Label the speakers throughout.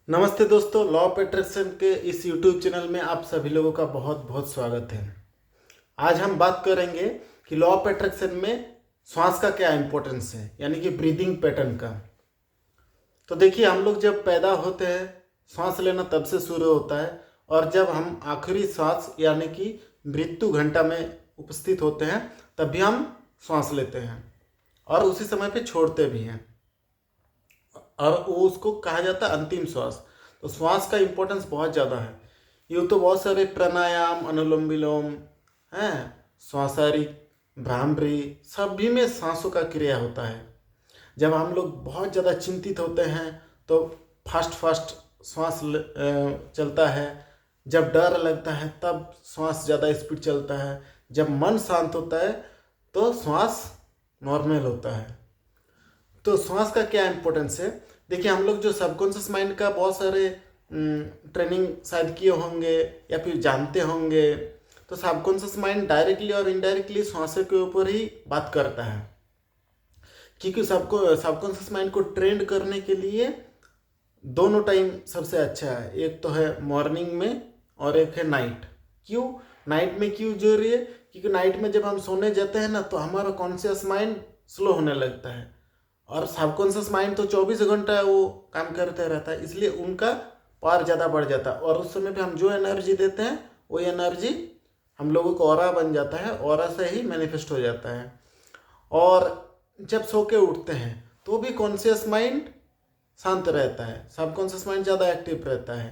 Speaker 1: नमस्ते दोस्तों, law of attraction के इस यूट्यूब चैनल में आप सभी लोगों का बहुत बहुत स्वागत है। आज हम बात करेंगे कि लॉ ऑफ अट्रैक्शन में श्वास का क्या इंपॉर्टेंस है, यानी कि ब्रीदिंग पैटर्न का। तो देखिए, हम लोग जब पैदा होते हैं श्वास लेना तब से शुरू होता है, और जब हम आखिरी श्वास यानी कि मृत्यु घंटा में उपस्थित होते हैं तब भी हम श्वास लेते हैं और उसी समय पे छोड़ते भी हैं, और वो उसको कहा जाता है अंतिम श्वास। तो श्वास का इम्पोर्टेंस बहुत ज़्यादा है। यूँ तो बहुत सारे प्राणायाम, अनुलोम विलोम हैं, श्वासारी, भ्रामरी, सभी में सांसों का क्रिया होता है। जब हम लोग बहुत ज़्यादा चिंतित होते हैं तो फास्ट फास्ट श्वास चलता है। जब डर लगता है तब श्वास ज़्यादा स्पीड चलता है। जब मन शांत होता है तो श्वास नॉर्मल होता है। तो श्वास का क्या इंपॉर्टेंस है, देखिए, हम लोग जो सबकॉन्शियस माइंड का बहुत सारे ट्रेनिंग शायद किए होंगे या फिर जानते होंगे। तो सबकॉन्शियस माइंड डायरेक्टली और इनडायरेक्टली श्वासों के ऊपर ही बात करता है, क्योंकि सबकॉन्शियस माइंड को ट्रेंड करने के लिए दोनों टाइम सबसे अच्छा है। एक तो है मॉर्निंग में और एक है नाइट। क्यों नाइट में क्यों जरूरी है? क्योंकि नाइट में जब हम सोने जाते हैं ना, तो हमारा कॉन्शियस माइंड स्लो होने लगता है, और सबकॉन्शियस माइंड तो 24 घंटा वो काम करते रहता है, इसलिए उनका पावर ज़्यादा बढ़ जाता है। और उस समय पे हम जो एनर्जी देते हैं वो एनर्जी हम लोगों को ऑरा बन जाता है, ऑरा से ही मैनिफेस्ट हो जाता है। और जब सो के उठते हैं तो भी कॉन्शियस माइंड शांत रहता है, सबकॉन्शियस माइंड ज़्यादा एक्टिव रहता है।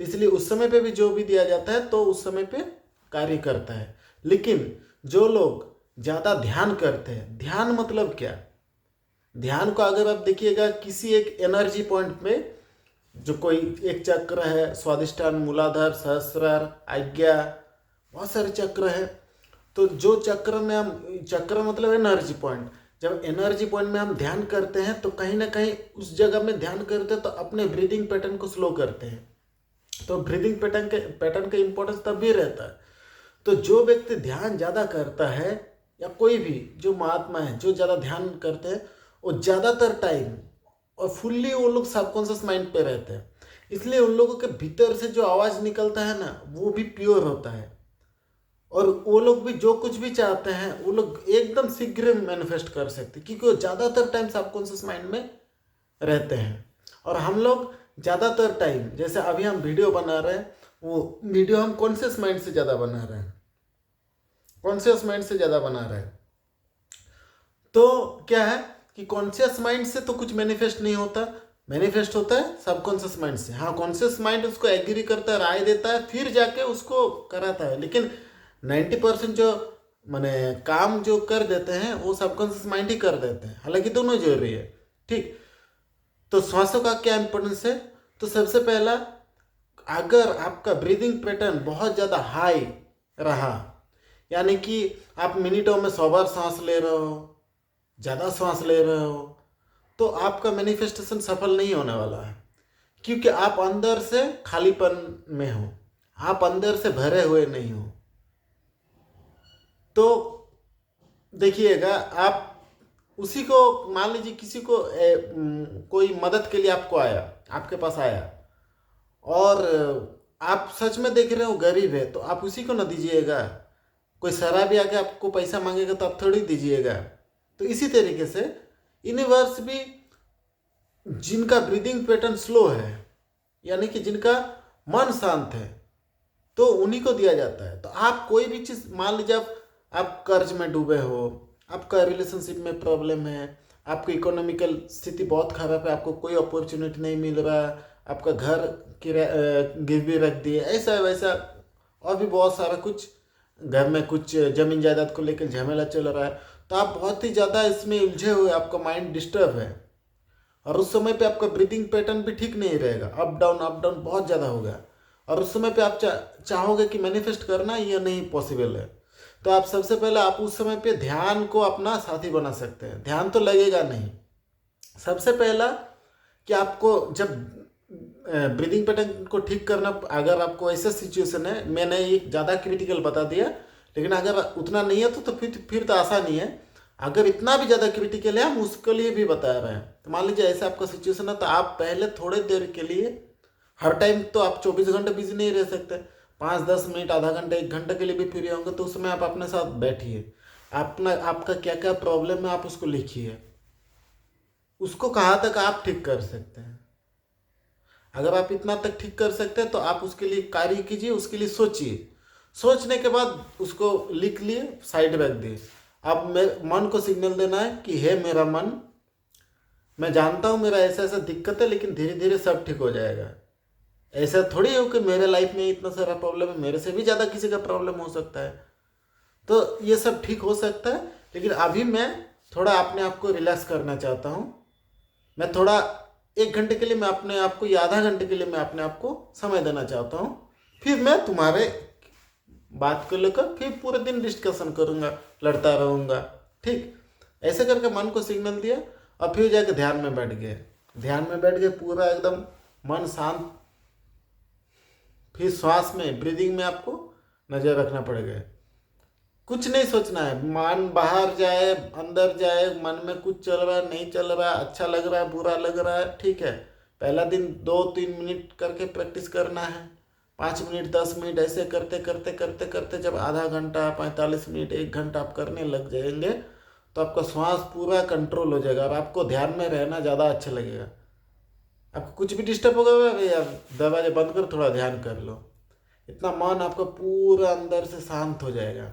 Speaker 1: तो इसलिए उस समय पे भी जो भी दिया जाता है तो उस समय पे कार्य करता है। लेकिन जो लोग ज़्यादा ध्यान करते हैं, ध्यान मतलब क्या? ध्यान को अगर आप देखिएगा किसी एक एनर्जी पॉइंट पे, जो कोई एक चक्र है, स्वादिष्टान, मूलाधार, सहस्रार, आज्ञा, बहुत सारे चक्र है। तो जो चक्र में हम, चक्र मतलब एनर्जी पॉइंट, जब एनर्जी पॉइंट में हम ध्यान करते हैं तो कहीं ना कहीं उस जगह में ध्यान करते हैं तो अपने ब्रीदिंग पैटर्न को स्लो करते हैं। तो ब्रीदिंग पैटर्न का इंपॉर्टेंस तब भी रहता है। तो जो व्यक्ति ध्यान ज़्यादा करता है, या कोई भी जो महात्मा है जो ज़्यादा ध्यान करते हैं, वो ज़्यादातर टाइम और फुल्ली वो लोग सबकॉन्शियस माइंड पे रहते हैं। इसलिए उन लोगों के भीतर से जो आवाज़ निकलता है ना, वो भी प्योर होता है, और वो लोग भी जो कुछ भी चाहते हैं वो लोग एकदम शीघ्र मैनिफेस्ट कर सकते हैं, क्योंकि वो ज़्यादातर टाइम सबकॉन्शियस माइंड में रहते हैं। और हम लोग ज़्यादातर टाइम, जैसे अभी हम वीडियो बना रहे हैं, वो वीडियो हम कॉन्शियस माइंड से ज़्यादा बना रहे हैं, कॉन्शियस माइंड से ज़्यादा बना रहे हैं। तो क्या है कि कॉन्शियस माइंड से तो कुछ मैनिफेस्ट नहीं होता, मैनिफेस्ट होता है सबकॉन्शियस माइंड से। हाँ, कॉन्शियस माइंड उसको एग्री करता है, राय देता है, फिर जाके उसको कराता है। लेकिन 90% जो माने काम जो कर देते हैं वो सबकॉन्शियस माइंड ही कर देते हैं, हालांकि दोनों जरूरी है। ठीक, तो श्वासों का क्या इंपॉर्टेंस है? तो सबसे पहला, अगर आपका ब्रीदिंग पैटर्न बहुत ज़्यादा हाई रहा, यानी कि आप मिनटों में 100 बार सांस ले रहे हो, ज़्यादा सांस ले रहे हो, तो आपका मैनिफेस्टेशन सफल नहीं होने वाला है, क्योंकि आप अंदर से खालीपन में हो, आप अंदर से भरे हुए नहीं हो। तो देखिएगा, आप उसी को मान लीजिए, किसी को कोई मदद के लिए आपको आया, आपके पास आया, और आप सच में देख रहे हो गरीब है, तो आप उसी को ना दीजिएगा। कोई शराबी आके आपको पैसा मांगेगा तो आप थोड़ी दीजिएगा। तो इसी तरीके से यूनिवर्स भी, जिनका ब्रीदिंग पैटर्न स्लो है, यानी कि जिनका मन शांत है, तो उन्हीं को दिया जाता है। तो आप कोई भी चीज़, मान लीजिए आप कर्ज में डूबे हो, आपका रिलेशनशिप में प्रॉब्लम है, आपकी इकोनॉमिकल स्थिति बहुत खराब है, आपको कोई अपॉर्चुनिटी नहीं मिल रहा, आपका घर गिरवी रख दिए, ऐसा वैसा, और भी बहुत सारा कुछ, घर में कुछ जमीन जायदाद को लेकर झमेला चल रहा है, तो आप बहुत ही ज़्यादा इसमें उलझे हुए, आपका माइंड डिस्टर्ब है, और उस समय पे आपका ब्रीदिंग पैटर्न भी ठीक नहीं रहेगा, अप डाउन बहुत ज़्यादा होगा, और उस समय पे आप चाहोगे कि मैनिफेस्ट करना, ये नहीं पॉसिबल है। तो आप सबसे पहले, आप उस समय पे ध्यान को अपना साथी बना सकते हैं। ध्यान तो लगेगा नहीं। सबसे पहला कि आपको जब ब्रीदिंग पैटर्न को ठीक करना, अगर आपको ऐसा सिचुएशन है, मैंने एक ज़्यादा क्रिटिकल बता दिया, लेकिन अगर उतना नहीं है तो फिर तो आसान ही है। अगर इतना भी ज़्यादा क्रिटिकल है, हम उसके लिए भी बता रहे हैं। तो मान लीजिए ऐसा आपका सिचुएशन है, तो आप पहले थोड़े देर के लिए हर टाइम तो आप 24 घंटे बिजी नहीं रह सकते। 5-10 मिनट, आधा घंटा, 1 घंटे के लिए भी फ्री होंगे तो उसमें आप अपने साथ बैठिए, अपना आपका क्या क्या प्रॉब्लम है आप उसको लिखिए, उसको कहाँ तक आप ठीक कर सकते हैं। अगर आप इतना तक ठीक कर सकते हैं तो आप उसके लिए कार्य कीजिए, उसके लिए सोचिए। सोचने के बाद उसको लिख लिए, साइड रख दिए। अब मन को सिग्नल देना है कि हे मेरा मन, मैं जानता हूँ मेरा ऐसा ऐसा दिक्कत है, लेकिन धीरे धीरे सब ठीक हो जाएगा। ऐसा थोड़ी हो कि मेरे लाइफ में इतना सारा प्रॉब्लम है, मेरे से भी ज़्यादा किसी का प्रॉब्लम हो सकता है, तो ये सब ठीक हो सकता है। लेकिन अभी मैं थोड़ा अपने आप को रिलैक्स करना चाहता हूँ। मैं थोड़ा 1 घंटे के लिए मैं अपने आप को, या आधा घंटे के लिए मैं अपने आप को समय देना चाहता हूँ। फिर मैं तुम्हारे बात को लेकर फिर पूरे दिन डिस्कशन करूँगा, लड़ता रहूँगा। ठीक, ऐसे करके मन को सिग्नल दिया और फिर जाके ध्यान में बैठ गए। ध्यान में बैठ गए, पूरा एकदम मन शांत। फिर श्वास में, ब्रीदिंग में आपको नज़र रखना पड़ेगा। कुछ नहीं सोचना है, मन बाहर जाए अंदर जाए, मन में कुछ चल रहा है नहीं चल रहा, अच्छा लग रहा है बुरा लग रहा है, ठीक है। पहला दिन 2-3 मिनट करके प्रैक्टिस करना है, 5 मिनट 10 मिनट, ऐसे करते करते करते करते जब आधा घंटा 45 मिनट 1 घंटा आप करने लग जाएंगे तो आपका श्वास पूरा कंट्रोल हो जाएगा और आपको ध्यान में रहना ज़्यादा अच्छा लगेगा। आपको कुछ भी डिस्टर्ब होगा, अरे यार दरवाजे बंद कर, थोड़ा ध्यान कर लो, इतना मन आपका पूरा अंदर से शांत हो जाएगा।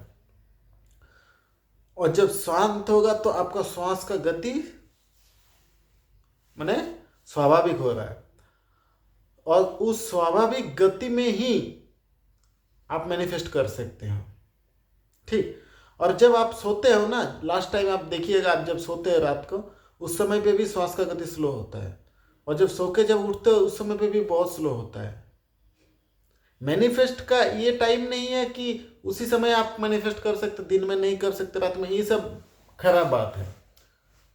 Speaker 1: और जब शांत होगा तो आपका श्वास का गति माने स्वाभाविक हो रहा है, और उस स्वाभाविक गति में ही आप मैनिफेस्ट कर सकते हो। ठीक, और जब आप सोते हो ना, लास्ट टाइम आप देखिएगा, आप जब सोते हैं रात को, उस समय पे भी श्वास का गति स्लो होता है, और जब सो के जब उठते हो उस समय पे भी बहुत स्लो होता है। मैनिफेस्ट का ये टाइम नहीं है कि उसी समय आप मैनिफेस्ट कर सकते, दिन में नहीं कर सकते, रात में, ये सब खराब बात है।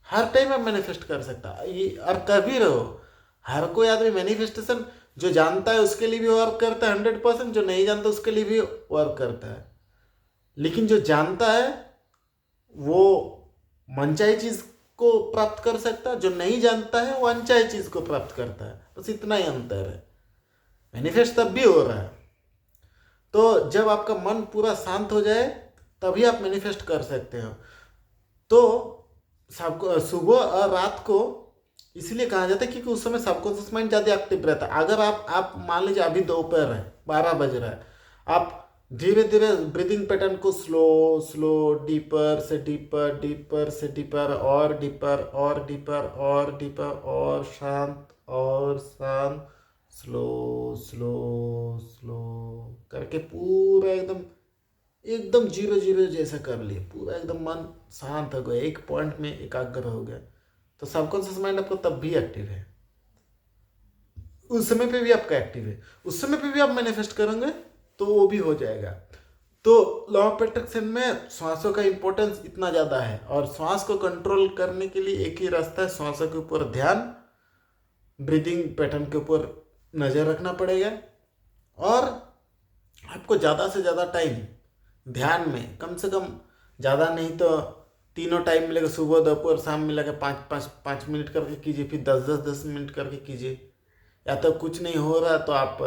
Speaker 1: हर टाइम आप मैनिफेस्ट कर सकता ये, और कर भी रहो। हर कोई आदमी मैनिफेस्टेशन जो जानता है उसके लिए भी वर्क करता है 100%, जो नहीं जानता उसके लिए भी वर्क करता है। लेकिन जो जानता है वो मनचाही चीज़ को प्राप्त कर सकता है, जो नहीं जानता है वो अनचाही चीज़ को प्राप्त करता है। बस इतना ही अंतर है। मैनिफेस्ट तब भी हो रहा है, तो जब आपका मन पूरा शांत हो जाए तभी आप मैनिफेस्ट कर सकते हो। तो सबको सुबह और रात को इसलिए कहा जाता है क्योंकि उस समय सबकॉन्शियस माइंड ज़्यादा एक्टिव रहता है। अगर आप मान लीजिए अभी दोपहर है, 12 बज रहा है, आप धीरे धीरे ब्रीदिंग पैटर्न को स्लो स्लो, डीपर से डीपर, डीपर से डीपर, और डीपर और डीपर और डीपर, और शांत और शांत, स्लो स्लो स्लो करके पूरा एकदम एकदम 0-0 जैसा कर लिए। पूरा एकदम मन शांत हो गया, एक पॉइंट में एकाग्र हो गया, तो सबकॉन्शियस माइंड आपको तब भी एक्टिव है, उस समय पे भी आपका एक्टिव है, उस समय पे भी आप मैनिफेस्ट करेंगे तो वो भी हो जाएगा। तो लॉ ऑफ अट्रैक्शन में श्वासों का इंपॉर्टेंस इतना ज़्यादा है, और श्वास को कंट्रोल करने के लिए एक ही रास्ता है, श्वासों के ऊपर ध्यान, ब्रीदिंग पैटर्न के ऊपर नज़र रखना पड़ेगा। और आपको ज़्यादा से ज़्यादा टाइम ध्यान में, कम से कम ज़्यादा नहीं तो तीनों टाइम मिलेगा, सुबह दोपहर शाम मिला के 5 मिनट करके कीजिए, फिर 10 मिनट करके कीजिए। या तो कुछ नहीं हो रहा तो आप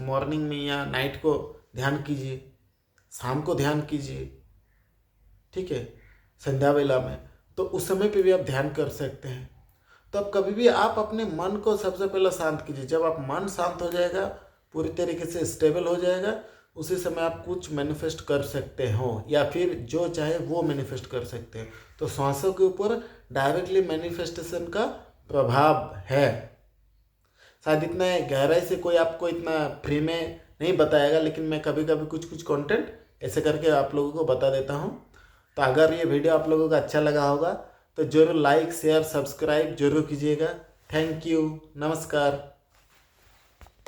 Speaker 1: मॉर्निंग में या नाइट को ध्यान कीजिए, शाम को ध्यान कीजिए, ठीक है, संध्या वेला में, तो उस समय पे भी आप ध्यान कर सकते हैं। तो अब कभी भी आप अपने मन को सबसे पहले शांत कीजिए। जब आप मन शांत हो जाएगा, पूरी तरीके से स्टेबल हो जाएगा, उसी समय आप कुछ मैनिफेस्ट कर सकते हो, या फिर जो चाहे वो मैनिफेस्ट कर सकते हैं। तो श्वासों के ऊपर डायरेक्टली मैनिफेस्टेशन का प्रभाव है। शायद इतना गहराई से कोई आपको इतना फ्री में नहीं बताएगा, लेकिन मैं कभी कभी कुछ कुछ कंटेंट ऐसे करके आप लोगों को बता देता हूँ। तो अगर ये वीडियो आप लोगों को अच्छा लगा होगा तो ज़रूर लाइक शेयर सब्सक्राइब जरूर कीजिएगा। थैंक यू, नमस्कार।